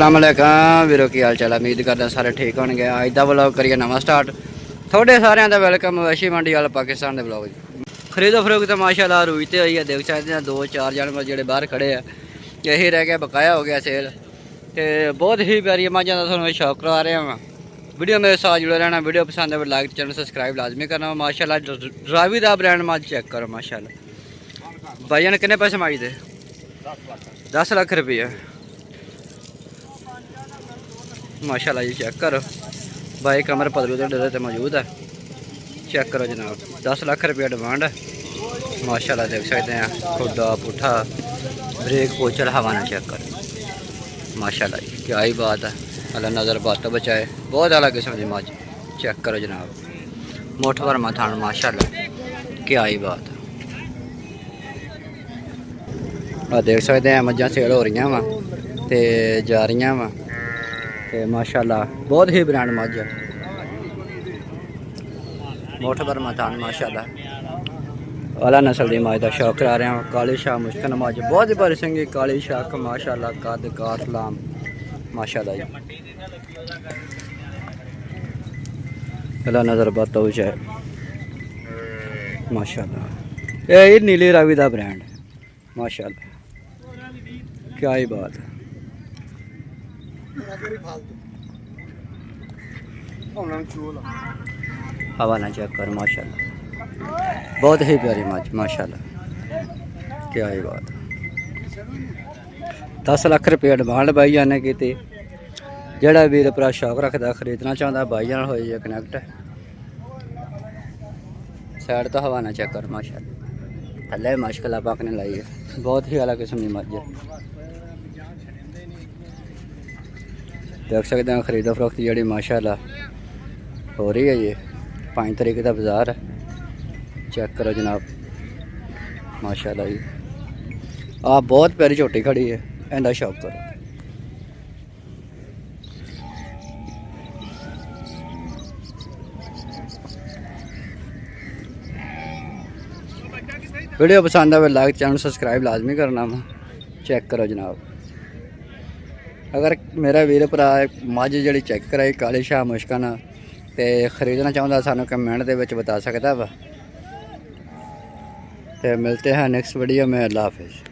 अस्सलाम वालेकुम वीरो की हाल चाल। उम्मीद करदा सारे ठीक होणगे। अज दा व्लॉग करिए नवा स्टार्ट। थोड़े सारे का वेलकम वैशी मंडी वाला पाकिस्तान के व्लॉग। खरीदो फरोख्त तो माशाल्लाह रूई तो हुई है। देख सकते हैं 2-4 जानवर जो बाहर खड़े हैं यही रह गया, बकाया हो गया सेल। तो बहुत ही प्यारी मझां का थोड़ा शौक करवा रहे हैं। वीडियो मेरे साथ जुड़े रहना। वीडियो पसंद है लाइक चैनल सब्सक्राइब लाजमी करना। माशाल्लाह रावी का ब्रांड मझ चेक करो माशाल्लाह। भाईया ने कितने पैसे माई दे? 10 लाख रुपये माशाल्लाह जी। चेक करो भाई कमर पदरू तो डरे तो मौजूद है। चेक करो जनाब 10 लाख रुपया डिमांड है माशाल्लाह। देख सकते हैं खुदा पुठा ब्रेक पोचर हवाना चेक करो माशाल्लाह जी। क्या ही बात है। अल्लाह नज़र बात बचाए। बहुत अलग किस्म की मझ चेक करो जनाब। मुठ भर थान माशाल्लाह। क्या ही बात है। देख सकते हैं मझां सेल हो रही वा तो जा रही वा तो माशाल्लाह बहुत ही ब्रांड मझ है। मुठ भर थान माशाल्लाह। वाला नस्ल की मझ का शौक करा रहे हैं। काली शाह मुश्किल मझ बहुत ही भारी संगी काली शाह माशाल्लाह। कद काठलाम माशाल्लाह जी। अल्लाह नज़र बात है माशाल्लाह। ये नीली रावी का ब्रांड माशाल्लाह। क्या ही बात है। हवा ना चेक कर माशाल्लाह। बहुत ही प्यारी मझ माशाल्लाह। क्या ही बात है। 10 लाख रुपये डिमांड भाई जाने की। जोड़ा वीर भरा शौक रखता खरीदना चाहता भाई जान हो जाए कनैक्ट। साइड तो हवा ना चेक कर माशाल्लाह। थले मुश्किल पक ने लाई है। बहुत ही अलग किस्म की मझ है। देख सकते हैं खरीदो फरोख्त जी माशाल्लाह हो रही है। ये 5 तारीख का बाज़ार है। चेक करो जनाब माशाल्लाह जी। आप बहुत प्यारी झोटी खड़ी है। इनका शौक करो। वीडियो पसंद आए लाइक चैनल सब्सक्राइब लाजमी करना। चेक करो जनाब। अगर मेरा वीर भरा मझ जी चेक कराई काली शाह मुश्किल तो खरीदना चाहता सानू कमेंट के बता सकता वा। तो मिलते हैं नेक्स्ट वीडियो में। अल्लाह हाफिज़।